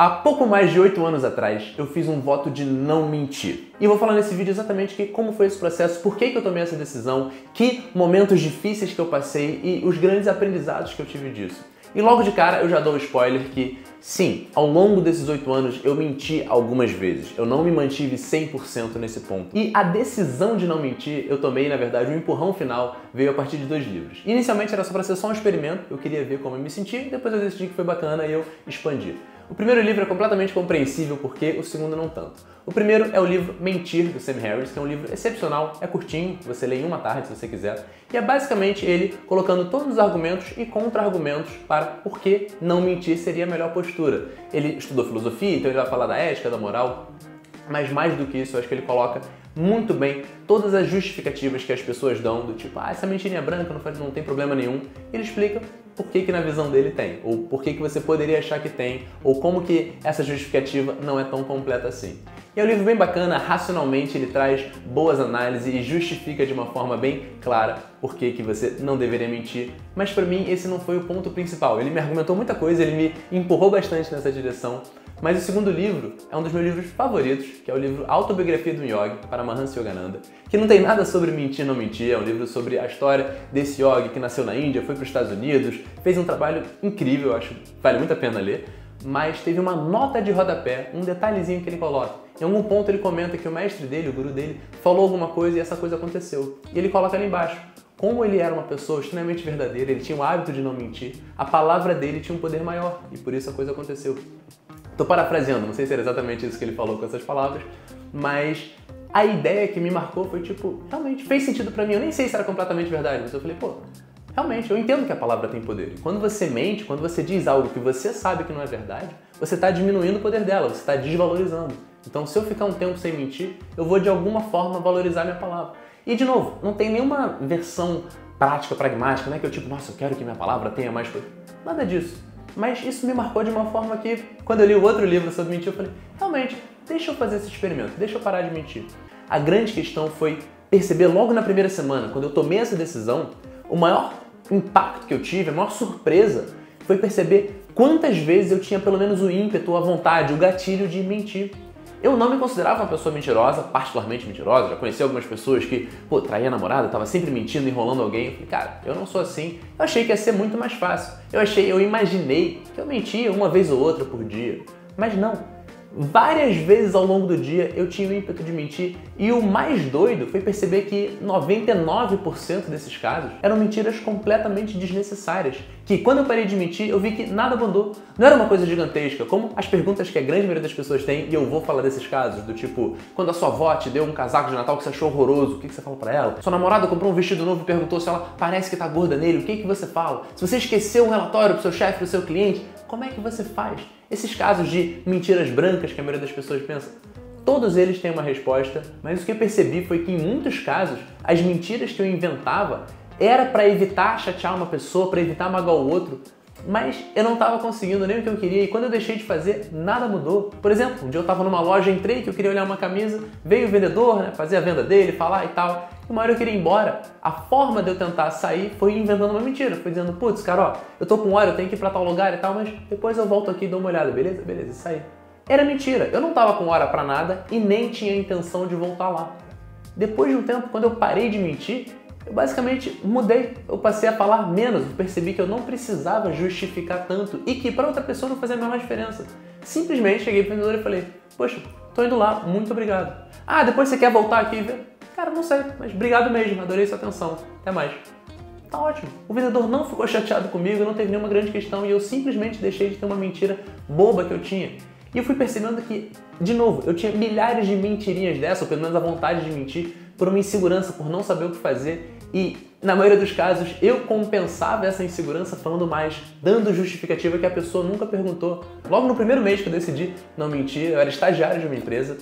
Há pouco mais de 8 anos atrás, eu fiz um voto de não mentir. E vou falar nesse vídeo exatamente como foi esse processo, por que eu tomei essa decisão, que momentos difíceis que eu passei e os grandes aprendizados que eu tive disso. E logo de cara eu já dou o spoiler que, sim, ao longo desses 8 anos eu menti algumas vezes. Eu não me mantive 100% nesse ponto. E a decisão de não mentir, eu tomei, na verdade, um empurrão final veio a partir de 2 livros. Inicialmente era só para ser só um experimento, eu queria ver como eu me sentia, depois eu decidi que foi bacana e eu expandi. O primeiro livro é completamente compreensível porque o segundo não tanto. O primeiro é o livro Mentir, do Sam Harris, que é um livro excepcional, é curtinho, você lê em uma tarde se você quiser, e é basicamente ele colocando todos os argumentos e contra-argumentos para por que não mentir seria a melhor postura. Ele estudou filosofia, então ele vai falar da ética, da moral, mas mais do que isso, eu acho que ele coloca muito bem todas as justificativas que as pessoas dão, do tipo, essa mentirinha branca não tem problema nenhum. Ele explica por que na visão dele tem, ou por que você poderia achar que tem, ou como que essa justificativa não é tão completa assim. E é um livro bem bacana, racionalmente ele traz boas análises e justifica de uma forma bem clara por que você não deveria mentir. Mas para mim esse não foi o ponto principal. Ele me argumentou muita coisa, ele me empurrou bastante nessa direção. Mas o segundo livro é um dos meus livros favoritos, que é o livro Autobiografia do Yogi, Paramahansa Yogananda, que não tem nada sobre mentir ou não mentir, é um livro sobre a história desse yogi que nasceu na Índia, foi para os Estados Unidos, fez um trabalho incrível, eu acho, vale muito a pena ler, mas teve uma nota de rodapé, um detalhezinho que ele coloca. Em algum ponto ele comenta que o mestre dele, o guru dele, falou alguma coisa e essa coisa aconteceu. E ele coloca ali embaixo. Como ele era uma pessoa extremamente verdadeira, ele tinha o hábito de não mentir, a palavra dele tinha um poder maior e por isso a coisa aconteceu. Tô parafraseando, não sei se era exatamente isso que ele falou com essas palavras, mas a ideia que me marcou foi tipo, realmente fez sentido pra mim. Eu nem sei se era completamente verdade, mas eu falei, pô, realmente, eu entendo que a palavra tem poder. E quando você mente, quando você diz algo que você sabe que não é verdade, você tá diminuindo o poder dela, você tá desvalorizando. Então, se eu ficar um tempo sem mentir, eu vou de alguma forma valorizar minha palavra. E de novo, não tem nenhuma versão prática, pragmática, né? Que eu tipo, nossa, eu quero que minha palavra tenha mais poder. Nada disso. Mas isso me marcou de uma forma que, quando eu li o outro livro sobre mentir, eu falei, realmente, deixa eu fazer esse experimento, deixa eu parar de mentir. A grande questão foi perceber logo na primeira semana, quando eu tomei essa decisão, o maior impacto que eu tive, a maior surpresa, foi perceber quantas vezes eu tinha pelo menos o ímpeto, a vontade, o gatilho de mentir. Eu não me considerava uma pessoa mentirosa, particularmente mentirosa, já conheci algumas pessoas que, pô, traía a namorada, tava sempre mentindo, enrolando alguém. Eu falei, cara, eu não sou assim. Eu achei que ia ser muito mais fácil. Eu imaginei que eu mentia uma vez ou outra por dia. Mas não. Várias vezes ao longo do dia eu tinha o ímpeto de mentir e o mais doido foi perceber que 99% desses casos eram mentiras completamente desnecessárias. Que quando eu parei de mentir eu vi que nada mudou. Não era uma coisa gigantesca, como as perguntas que a grande maioria das pessoas tem, e eu vou falar desses casos, do tipo, quando a sua avó te deu um casaco de Natal que você achou horroroso, o que você fala pra ela? Sua namorada comprou um vestido novo e perguntou se ela parece que tá gorda nele, o que você fala? Se você esqueceu um relatório pro seu chefe, pro seu cliente, como é que você faz? Esses casos de mentiras brancas que a maioria das pessoas pensa, todos eles têm uma resposta, mas o que eu percebi foi que em muitos casos, as mentiras que eu inventava era para evitar chatear uma pessoa, para evitar magoar o outro, mas eu não estava conseguindo nem o que eu queria e quando eu deixei de fazer, nada mudou. Por exemplo, um dia eu estava numa loja, entrei que eu queria olhar uma camisa, veio o vendedor, né, fazer a venda dele, falar e tal, e uma hora eu queria ir embora. A forma de eu tentar sair foi inventando uma mentira, foi dizendo, putz, cara, ó, eu tô com hora, eu tenho que ir pra tal lugar e tal, mas depois eu volto aqui e dou uma olhada, beleza? Beleza, e saí. Era mentira, eu não tava com hora pra nada e nem tinha intenção de voltar lá. Depois de um tempo, quando eu parei de mentir, eu basicamente mudei, eu passei a falar menos, eu percebi que eu não precisava justificar tanto e que para outra pessoa não fazia a menor diferença. Simplesmente cheguei pro vendedor e falei, poxa, tô indo lá, muito obrigado. Ah, depois você quer voltar aqui e ver? Cara, não sei, mas obrigado mesmo, adorei sua atenção, até mais. Tá ótimo. O vendedor não ficou chateado comigo, não teve nenhuma grande questão e eu simplesmente deixei de ter uma mentira boba que eu tinha. E eu fui percebendo que, de novo, eu tinha milhares de mentirinhas dessa, ou pelo menos a vontade de mentir, por uma insegurança, por não saber o que fazer. E, na maioria dos casos, eu compensava essa insegurança falando mais, dando justificativa que a pessoa nunca perguntou. Logo no primeiro mês que eu decidi não mentir, eu era estagiário de uma empresa,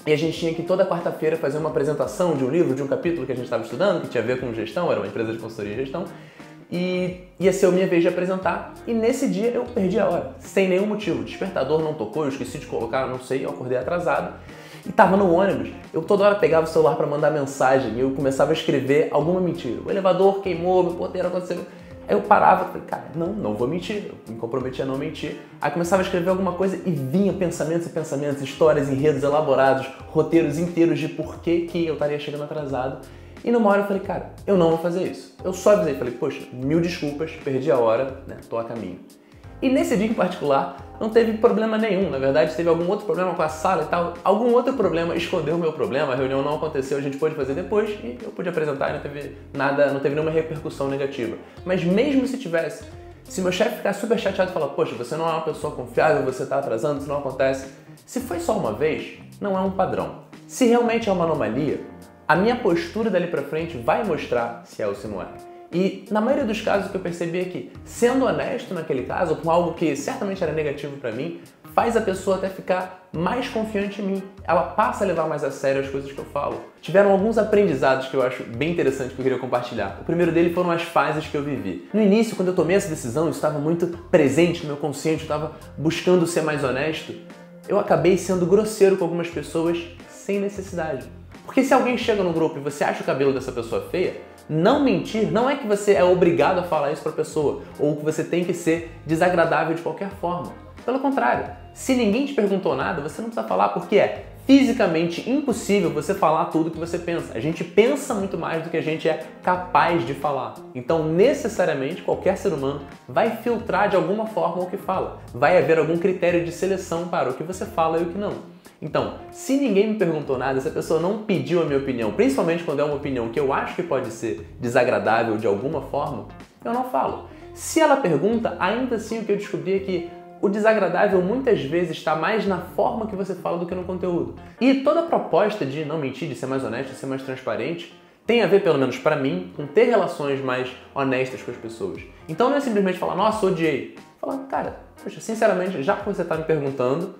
e a gente tinha que toda quarta-feira fazer uma apresentação de um livro, de um capítulo que a gente estava estudando, que tinha a ver com gestão, era uma empresa de consultoria e gestão, e ia ser a minha vez de apresentar, e nesse dia eu perdi a hora, sem nenhum motivo. O despertador não tocou, eu esqueci de colocar, não sei, eu acordei atrasado, e tava no ônibus, eu toda hora pegava o celular para mandar mensagem, e eu começava a escrever alguma mentira. O elevador queimou, meu ponteiro aconteceu. Aí eu parava e falei, cara, não vou mentir, eu me comprometi a não mentir. Aí começava a escrever alguma coisa e vinha pensamentos e pensamentos, histórias, enredos elaborados, roteiros inteiros de por que eu estaria chegando atrasado. E numa hora eu falei, cara, eu não vou fazer isso. Eu só avisei, falei, poxa, 1000 desculpas, perdi a hora, né, tô a caminho. E nesse dia em particular, não teve problema nenhum. Na verdade, teve algum outro problema com a sala e tal. Algum outro problema escondeu o meu problema, a reunião não aconteceu, a gente pôde fazer depois e eu pude apresentar e não teve nada, não teve nenhuma repercussão negativa. Mas mesmo se tivesse, se meu chefe ficar super chateado e falar, poxa, você não é uma pessoa confiável, você tá atrasando, isso não acontece. Se foi só uma vez, não é um padrão. Se realmente é uma anomalia, a minha postura dali pra frente vai mostrar se é ou se não é. E na maioria dos casos o que eu percebi é que, sendo honesto naquele caso, com algo que certamente era negativo pra mim, faz a pessoa até ficar mais confiante em mim. Ela passa a levar mais a sério as coisas que eu falo. Tiveram alguns aprendizados que eu acho bem interessante que eu queria compartilhar. O primeiro dele foram as fases que eu vivi. No início, quando eu tomei essa decisão, isso estava muito presente no meu consciente, eu estava buscando ser mais honesto, eu acabei sendo grosseiro com algumas pessoas sem necessidade. Porque se alguém chega no grupo e você acha o cabelo dessa pessoa feia, não mentir não é que você é obrigado a falar isso para a pessoa ou que você tem que ser desagradável de qualquer forma. Pelo contrário, se ninguém te perguntou nada, você não precisa falar porque é fisicamente impossível você falar tudo que você pensa. A gente pensa muito mais do que a gente é capaz de falar. Então, necessariamente, qualquer ser humano vai filtrar de alguma forma o que fala. Vai haver algum critério de seleção para o que você fala e o que não. Então, se ninguém me perguntou nada, se a pessoa não pediu a minha opinião, principalmente quando é uma opinião que eu acho que pode ser desagradável de alguma forma, eu não falo. Se ela pergunta, ainda assim o que eu descobri é que o desagradável muitas vezes está mais na forma que você fala do que no conteúdo. E toda a proposta de não mentir, de ser mais honesto, de ser mais transparente, tem a ver, pelo menos pra mim, com ter relações mais honestas com as pessoas. Então não é simplesmente falar, nossa, odiei. Falar, cara, poxa, sinceramente, já que você está me perguntando,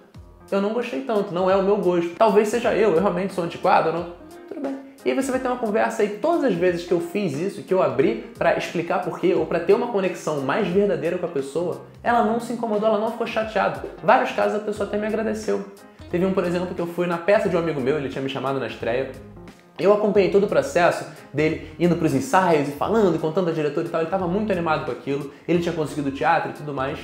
eu não gostei tanto, não é o meu gosto. Talvez seja eu realmente sou antiquado, não... Tudo bem. E aí você vai ter uma conversa e todas as vezes que eu fiz isso, que eu abri para explicar porquê ou para ter uma conexão mais verdadeira com a pessoa, ela não se incomodou, ela não ficou chateada. Vários casos a pessoa até me agradeceu. Teve um, por exemplo, que eu fui na peça de um amigo meu, ele tinha me chamado na estreia. Eu acompanhei todo o processo dele indo para os ensaios e falando e contando a diretora e tal, ele estava muito animado com aquilo, ele tinha conseguido teatro e tudo mais.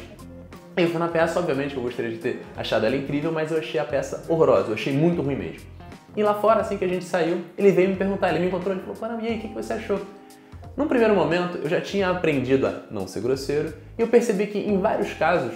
Eu fui na peça, obviamente que eu gostaria de ter achado ela incrível, mas eu achei a peça horrorosa, eu achei muito ruim mesmo. E lá fora, assim que a gente saiu, ele veio me perguntar, ele me encontrou, ele falou, caramba, e aí, o que você achou? Num primeiro momento, eu já tinha aprendido a não ser grosseiro, e eu percebi que em vários casos,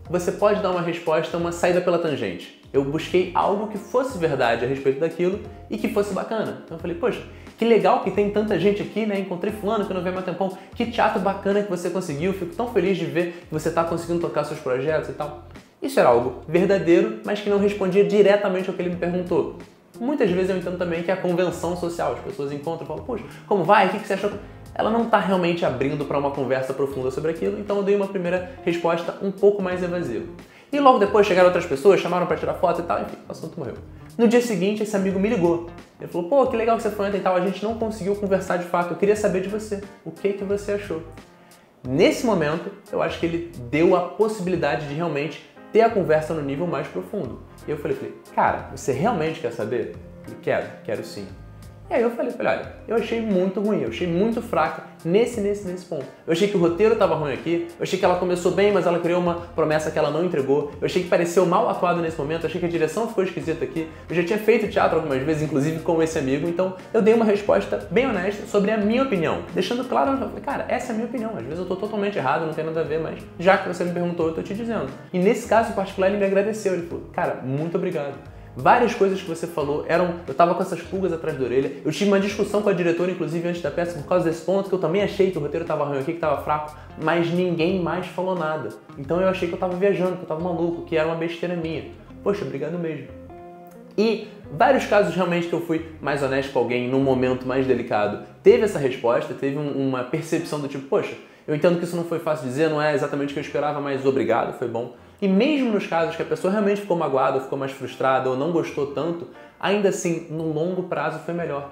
você pode dar uma resposta, uma saída pela tangente. Eu busquei algo que fosse verdade a respeito daquilo e que fosse bacana. Então eu falei, poxa, que legal que tem tanta gente aqui, né? Encontrei fulano que eu não vejo há um tempão. Que teatro bacana que você conseguiu. Fico tão feliz de ver que você está conseguindo tocar seus projetos e tal. Isso era algo verdadeiro, mas que não respondia diretamente ao que ele me perguntou. Muitas vezes eu entendo também que é a convenção social. As pessoas encontram e falam, poxa, como vai? O que você achou? Ela não está realmente abrindo para uma conversa profunda sobre aquilo, então eu dei uma primeira resposta um pouco mais evasiva. E logo depois chegaram outras pessoas, chamaram para tirar foto e tal, enfim, o assunto morreu. No dia seguinte, esse amigo me ligou. Ele falou, pô, que legal que você foi ontem e tal, a gente não conseguiu conversar de fato, eu queria saber de você. O que você achou? Nesse momento, eu acho que ele deu a possibilidade de realmente ter a conversa no nível mais profundo. E eu falei, cara, você realmente quer saber? Ele, quero sim. E aí eu falei, olha, eu achei muito ruim, eu achei muito fraca nesse ponto. Eu achei que o roteiro estava ruim aqui, eu achei que ela começou bem, mas ela criou uma promessa que ela não entregou, eu achei que pareceu mal atuado nesse momento, eu achei que a direção ficou esquisita aqui, eu já tinha feito teatro algumas vezes, inclusive com esse amigo, então eu dei uma resposta bem honesta sobre a minha opinião, deixando claro, eu falei, cara, essa é a minha opinião, às vezes eu tô totalmente errado, não tem nada a ver, mas já que você me perguntou, eu tô te dizendo. E nesse caso em particular ele me agradeceu, ele falou, cara, muito obrigado. Várias coisas que você falou eu tava com essas pulgas atrás da orelha, eu tive uma discussão com a diretora, inclusive antes da peça, por causa desse ponto, que eu também achei que o roteiro tava ruim aqui, que tava fraco, mas ninguém mais falou nada. Então eu achei que eu tava viajando, que eu tava maluco, que era uma besteira minha. Poxa, obrigado mesmo. E vários casos realmente que eu fui mais honesto com alguém num momento mais delicado, teve essa resposta, teve uma percepção do tipo, poxa, eu entendo que isso não foi fácil de dizer, não é exatamente o que eu esperava, mas obrigado, foi bom. E mesmo nos casos que a pessoa realmente ficou magoada, ficou mais frustrada ou não gostou tanto, ainda assim, no longo prazo foi melhor.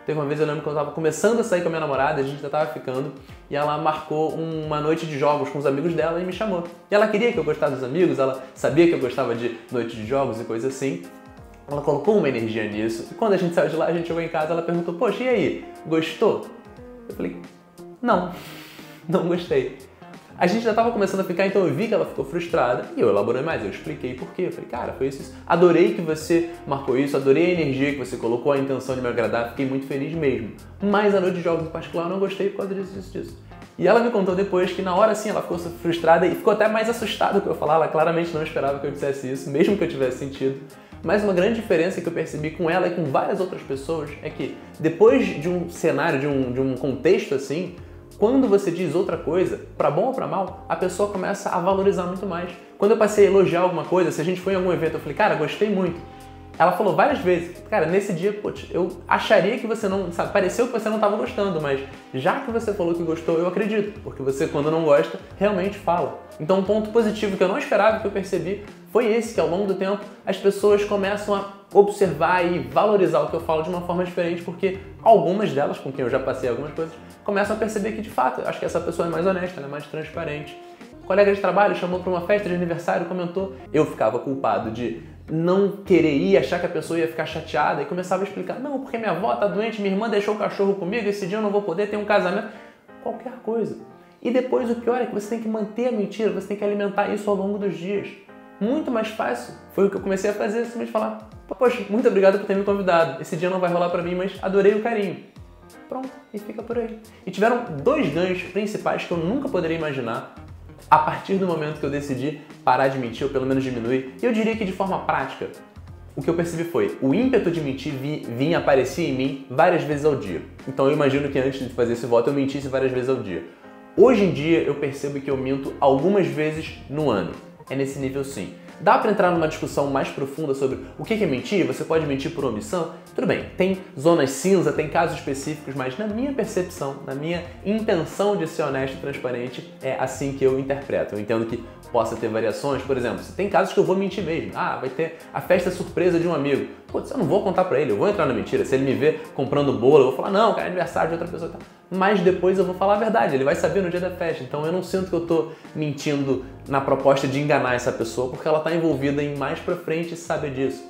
Teve uma vez, eu lembro que eu estava começando a sair com a minha namorada, a gente já estava ficando, e ela marcou uma noite de jogos com os amigos dela e me chamou. E ela queria que eu gostasse dos amigos, ela sabia que eu gostava de noite de jogos e coisa assim. Ela colocou uma energia nisso, e quando a gente saiu de lá, a gente chegou em casa, ela perguntou, poxa, e aí, gostou? Eu falei, não. não gostei. A gente já estava começando a ficar, então eu vi que ela ficou frustrada e eu elaborei mais, eu expliquei por quê. Eu falei, cara, foi isso. Adorei que você marcou isso, adorei a energia que você colocou, a intenção de me agradar, fiquei muito feliz mesmo. Mas a noite de jogos em particular eu não gostei por causa disso. E ela me contou depois que na hora sim ela ficou frustrada e ficou até mais assustada com o que eu falar. Ela claramente não esperava que eu dissesse isso, mesmo que eu tivesse sentido. Mas uma grande diferença que eu percebi com ela e com várias outras pessoas é que depois de um cenário, de um contexto assim, quando você diz outra coisa, pra bom ou pra mal, a pessoa começa a valorizar muito mais. Quando eu passei a elogiar alguma coisa, se a gente foi em algum evento, eu falei, cara, gostei muito. Ela falou várias vezes, cara, nesse dia, putz, eu acharia que você não, sabe, pareceu que você não estava gostando, mas já que você falou que gostou, eu acredito, porque você, quando não gosta, realmente fala. Então, um ponto positivo que eu não esperava, que eu percebi, foi esse, que ao longo do tempo, as pessoas começam a observar e valorizar o que eu falo de uma forma diferente, porque algumas delas, com quem eu já passei algumas coisas, começam a perceber que, de fato, acho que essa pessoa é mais honesta, ela é mais transparente. O colega de trabalho chamou para uma festa de aniversário, comentou, eu ficava culpado de não querer ir, achar que a pessoa ia ficar chateada e começava a explicar, não, porque minha avó tá doente, minha irmã deixou o cachorro comigo, esse dia eu não vou poder ter um casamento, qualquer coisa. E depois o pior é que você tem que manter a mentira, você tem que alimentar isso ao longo dos dias. Muito mais fácil foi o que eu comecei a fazer, simplesmente falar, poxa, muito obrigado por ter me convidado, esse dia não vai rolar pra mim, mas adorei o carinho. Pronto, e fica por aí. E tiveram dois ganhos principais que eu nunca poderia imaginar a partir do momento que eu decidi parar de mentir, ou pelo menos diminuir. E eu diria que de forma prática, o que eu percebi foi, o ímpeto de mentir aparecia em mim várias vezes ao dia. Então eu imagino que antes de fazer esse voto eu mentisse várias vezes ao dia. Hoje em dia eu percebo que eu minto algumas vezes no ano. É nesse nível sim. Dá para entrar numa discussão mais profunda sobre o que é mentir? Você pode mentir por omissão? Tudo bem, tem zonas cinza, tem casos específicos, mas na minha percepção, na minha intenção de ser honesto e transparente, é assim que eu interpreto. Eu entendo que possa ter variações, por exemplo, se tem casos que eu vou mentir mesmo. Ah, vai ter a festa surpresa de um amigo. Putz, eu não vou contar pra ele, eu vou entrar na mentira. Se ele me ver comprando bolo, eu vou falar, não, cara, é aniversário de outra pessoa. Mas depois eu vou falar a verdade, ele vai saber no dia da festa. Então eu não sinto que eu tô mentindo na proposta de enganar essa pessoa, porque ela tá envolvida em mais pra frente e sabe disso.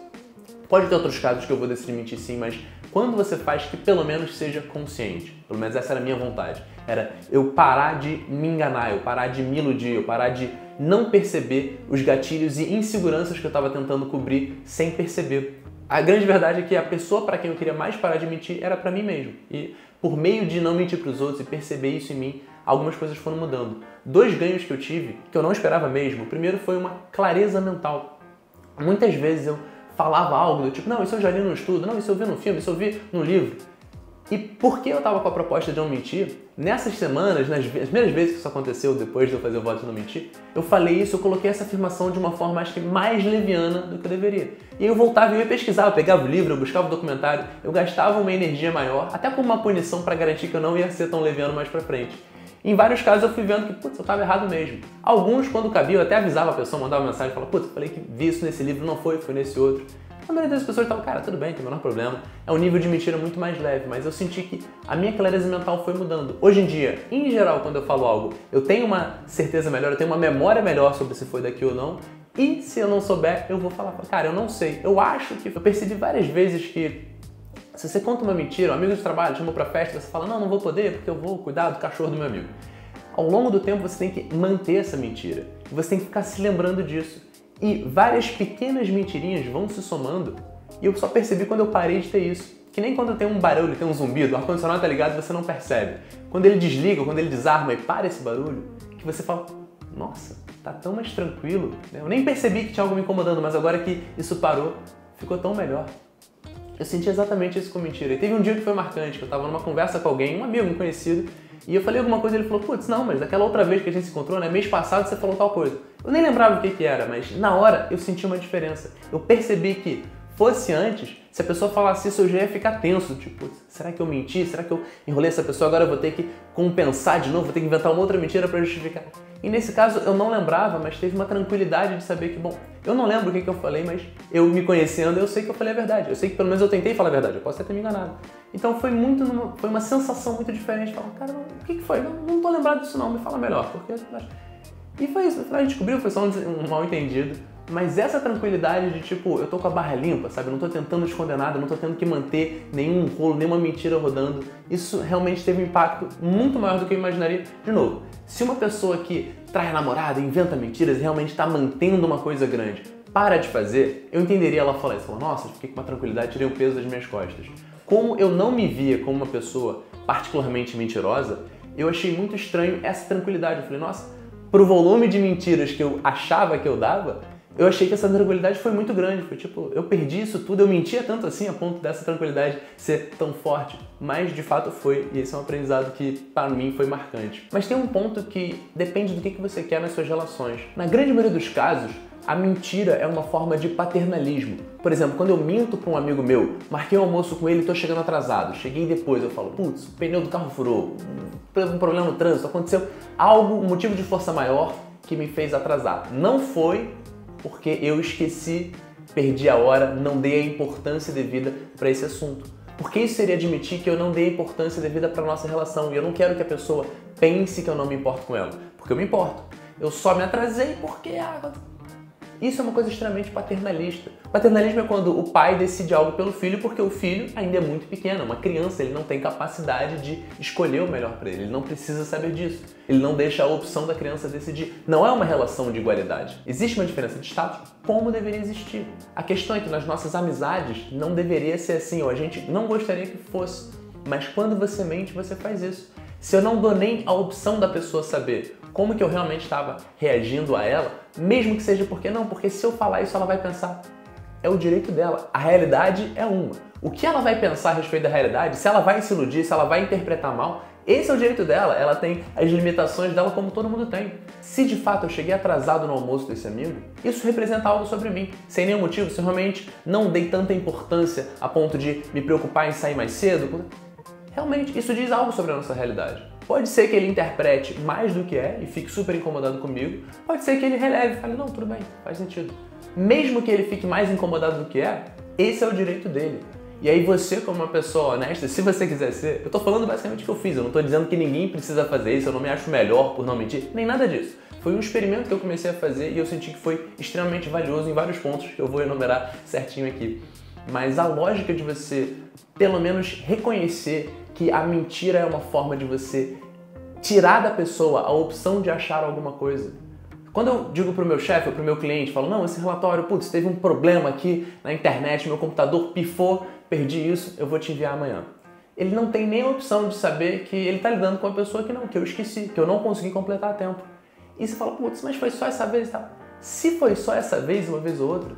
Pode ter outros casos que eu vou decidir mentir sim, mas quando você faz que pelo menos seja consciente, pelo menos essa era a minha vontade, era eu parar de me enganar, eu parar de me iludir, eu parar de não perceber os gatilhos e inseguranças que eu estava tentando cobrir sem perceber. A grande verdade é que a pessoa para quem eu queria mais parar de mentir era para mim mesmo. E por meio de não mentir para os outros e perceber isso em mim, algumas coisas foram mudando. Dois ganhos que eu tive, que eu não esperava mesmo. O primeiro foi uma clareza mental. Muitas vezes eu falava algo do tipo, não, isso eu já li no estudo, não, isso eu vi no filme, isso eu vi no livro. E porque eu estava com a proposta de não mentir, nessas semanas, nas primeiras vezes que isso aconteceu, depois de eu fazer o voto de não mentir, eu falei isso, eu coloquei essa afirmação de uma forma, acho que mais leviana do que eu deveria. E eu voltava e eu ia pesquisar, eu pegava o livro, eu buscava o documentário, eu gastava uma energia maior, até como uma punição para garantir que eu não ia ser tão leviano mais pra frente. Em vários casos eu fui vendo que, putz, eu estava errado mesmo. Alguns, quando cabia, eu até avisava a pessoa, mandava uma mensagem e falava, putz, eu falei que vi isso nesse livro, não foi, foi nesse outro. A maioria das pessoas estavam, cara, tudo bem, tem o menor problema. É um nível de mentira muito mais leve, mas eu senti que a minha clareza mental foi mudando. Hoje em dia, em geral, quando eu falo algo, eu tenho uma certeza melhor, eu tenho uma memória melhor sobre se foi daqui ou não. E se eu não souber, eu vou falar, cara, eu não sei. Eu acho que eu percebi várias vezes que se você conta uma mentira, um amigo de trabalho chamou pra festa, você fala, não vou poder porque eu vou cuidar do cachorro do meu amigo. Ao longo do tempo você tem que manter essa mentira. Você tem que ficar se lembrando disso. E várias pequenas mentirinhas vão se somando. E eu só percebi quando eu parei de ter isso. Que nem quando tem um barulho, tem um zumbido, o ar-condicionado tá ligado e você não percebe. Quando ele desliga, quando ele desarma e para esse barulho, que você fala, nossa, tá tão mais tranquilo. Eu nem percebi que tinha algo me incomodando, mas agora que isso parou, ficou tão melhor. Eu senti exatamente isso com mentira. E teve um dia que foi marcante, que eu tava numa conversa com alguém, um amigo, um conhecido, e eu falei alguma coisa e ele falou, putz, não, mas daquela outra vez que a gente se encontrou, né, mês passado você falou tal coisa. Eu nem lembrava o que era, mas na hora eu senti uma diferença. Eu percebi que, fosse antes, se a pessoa falasse isso, eu já ia ficar tenso. Tipo, será que eu menti? Será que eu enrolei essa pessoa? Agora eu vou ter que compensar de novo, vou ter que inventar uma outra mentira para justificar. E nesse caso eu não lembrava, mas teve uma tranquilidade de saber que, bom, eu não lembro o que eu falei, mas eu me conhecendo, eu sei que eu falei a verdade. Eu sei que pelo menos eu tentei falar a verdade, eu posso até ter me enganado. Então foi uma sensação muito diferente. Falar, cara, o que foi? Não tô lembrado disso não, me fala melhor. Porque... E foi isso, no final a gente descobriu, foi só um mal entendido. Mas essa tranquilidade de tipo, eu tô com a barra limpa, sabe? Eu não tô tentando esconder nada, eu não tô tendo que manter nenhum rolo, nenhuma mentira rodando. Isso realmente teve um impacto muito maior do que eu imaginaria. De novo, se uma pessoa que trai namorada, inventa mentiras e realmente tá mantendo uma coisa grande, para de fazer, eu entenderia ela falar isso. Falar, nossa, eu fiquei com uma tranquilidade, tirei o peso das minhas costas. Como eu não me via como uma pessoa particularmente mentirosa, eu achei muito estranho essa tranquilidade. Eu falei, nossa, pro volume de mentiras que eu achava que eu dava, eu achei que essa tranquilidade foi muito grande. Foi tipo, eu perdi isso tudo, eu mentia tanto assim a ponto dessa tranquilidade ser tão forte. Mas de fato foi, e esse é um aprendizado que para mim foi marcante. Mas tem um ponto que depende do que você quer nas suas relações. Na grande maioria dos casos, a mentira é uma forma de paternalismo. Por exemplo, quando eu minto para um amigo meu, marquei um almoço com ele e tô chegando atrasado, cheguei depois, eu falo, putz, o pneu do carro furou, teve um problema no trânsito, aconteceu algo, um motivo de força maior que me fez atrasar. Não foi porque eu esqueci, perdi a hora, não dei a importância devida para esse assunto. Porque isso seria admitir que eu não dei a importância devida para nossa relação e eu não quero que a pessoa pense que eu não me importo com ela, porque eu me importo. Eu só me atrasei porque isso é uma coisa extremamente paternalista. Paternalismo é quando o pai decide algo pelo filho porque o filho ainda é muito pequeno, é uma criança, ele não tem capacidade de escolher o melhor para ele, ele não precisa saber disso. Ele não deixa a opção da criança decidir. Não é uma relação de igualdade. Existe uma diferença de status, como deveria existir. A questão é que nas nossas amizades não deveria ser assim, ou a gente não gostaria que fosse. Mas quando você mente, você faz isso. Se eu não dou nem a opção da pessoa saber como que eu realmente estava reagindo a ela, mesmo que seja porque se eu falar isso ela vai pensar, é o direito dela, a realidade é uma. O que ela vai pensar a respeito da realidade, se ela vai se iludir, se ela vai interpretar mal, esse é o direito dela, ela tem as limitações dela como todo mundo tem. Se de fato eu cheguei atrasado no almoço desse amigo, isso representa algo sobre mim, sem nenhum motivo, se eu realmente não dei tanta importância a ponto de me preocupar em sair mais cedo, realmente isso diz algo sobre a nossa realidade. Pode ser que ele interprete mais do que é e fique super incomodado comigo. Pode ser que ele releve e fale, não, tudo bem, faz sentido. Mesmo que ele fique mais incomodado do que é, esse é o direito dele. E aí você, como uma pessoa honesta, se você quiser ser, eu tô falando basicamente o que eu fiz, eu não tô dizendo que ninguém precisa fazer isso, eu não me acho melhor por não mentir, nem nada disso. Foi um experimento que eu comecei a fazer e eu senti que foi extremamente valioso em vários pontos que eu vou enumerar certinho aqui. Mas a lógica de você, pelo menos, reconhecer que a mentira é uma forma de você tirar da pessoa a opção de achar alguma coisa. Quando eu digo pro meu chefe ou pro meu cliente, falo, não, esse relatório, putz, teve um problema aqui na internet, meu computador pifou, perdi isso, eu vou te enviar amanhã. Ele não tem nem a opção de saber que ele tá lidando com uma pessoa que eu esqueci, que eu não consegui completar a tempo. E você fala, putz, mas foi só essa vez e tal. Se foi só essa vez, uma vez ou outra,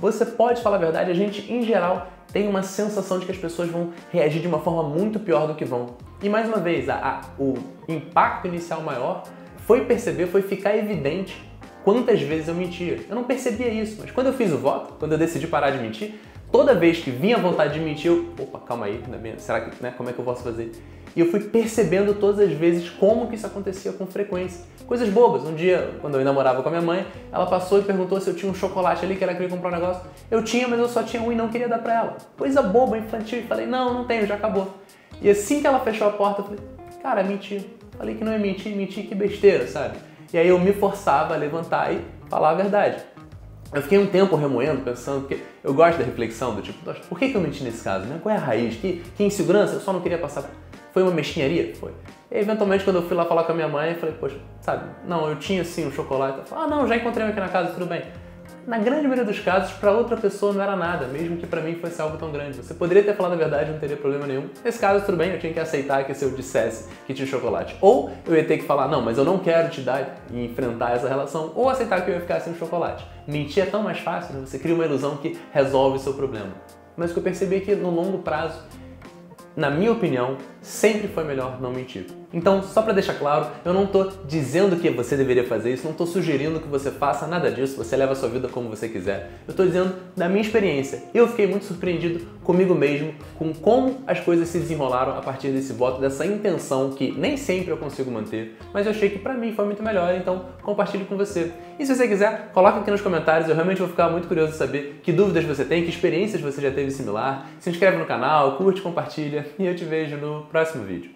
você pode falar a verdade, a gente, em geral, tem uma sensação de que as pessoas vão reagir de uma forma muito pior do que vão. E mais uma vez, o impacto inicial maior foi perceber, foi ficar evidente quantas vezes eu mentia. Eu não percebia isso, mas quando eu fiz o voto, quando eu decidi parar de mentir, toda vez que vinha a vontade de mentir, opa, calma aí, será que, como é que eu posso fazer? E eu fui percebendo todas as vezes como que isso acontecia com frequência. Coisas bobas. Um dia, quando eu ainda morava com a minha mãe, ela passou e perguntou se eu tinha um chocolate ali que ela queria comprar um negócio. Eu tinha, mas eu só tinha um e não queria dar pra ela. Coisa boba, infantil. E falei, não tenho, já acabou. E assim que ela fechou a porta, eu falei, cara, menti. Falei que não é mentir, que besteira, sabe? E aí eu me forçava a levantar e falar a verdade. Eu fiquei um tempo remoendo, pensando, porque eu gosto da reflexão, do tipo, por que eu menti nesse caso, né? Qual é a raiz? Que insegurança? Eu só não queria passar... Foi uma mesquinharia? Foi. E eventualmente, quando eu fui lá falar com a minha mãe, eu falei, poxa, sabe, não, eu tinha sim um chocolate. Ela falou, não, já encontrei um aqui na casa, tudo bem. Na grande maioria dos casos, para outra pessoa não era nada, mesmo que para mim fosse algo tão grande. Você poderia ter falado a verdade, não teria problema nenhum. Nesse caso, tudo bem, eu tinha que aceitar que se eu dissesse que tinha chocolate. Ou eu ia ter que falar, não, mas eu não quero te dar e enfrentar essa relação. Ou aceitar que eu ia ficar sem o chocolate. Mentir é tão mais fácil, né? Você cria uma ilusão que resolve o seu problema. Mas o que eu percebi é que no longo prazo, na minha opinião, sempre foi melhor não mentir. Então, só para deixar claro, eu não estou dizendo que você deveria fazer isso, não estou sugerindo que você faça nada disso, você leva a sua vida como você quiser. Eu estou dizendo da minha experiência. Eu fiquei muito surpreendido comigo mesmo, com como as coisas se desenrolaram a partir desse voto, dessa intenção que nem sempre eu consigo manter, mas eu achei que para mim foi muito melhor, então compartilhe com você. E se você quiser, coloca aqui nos comentários, eu realmente vou ficar muito curioso de saber que dúvidas você tem, que experiências você já teve similar. Se inscreve no canal, curte, compartilha e eu te vejo no próximo vídeo.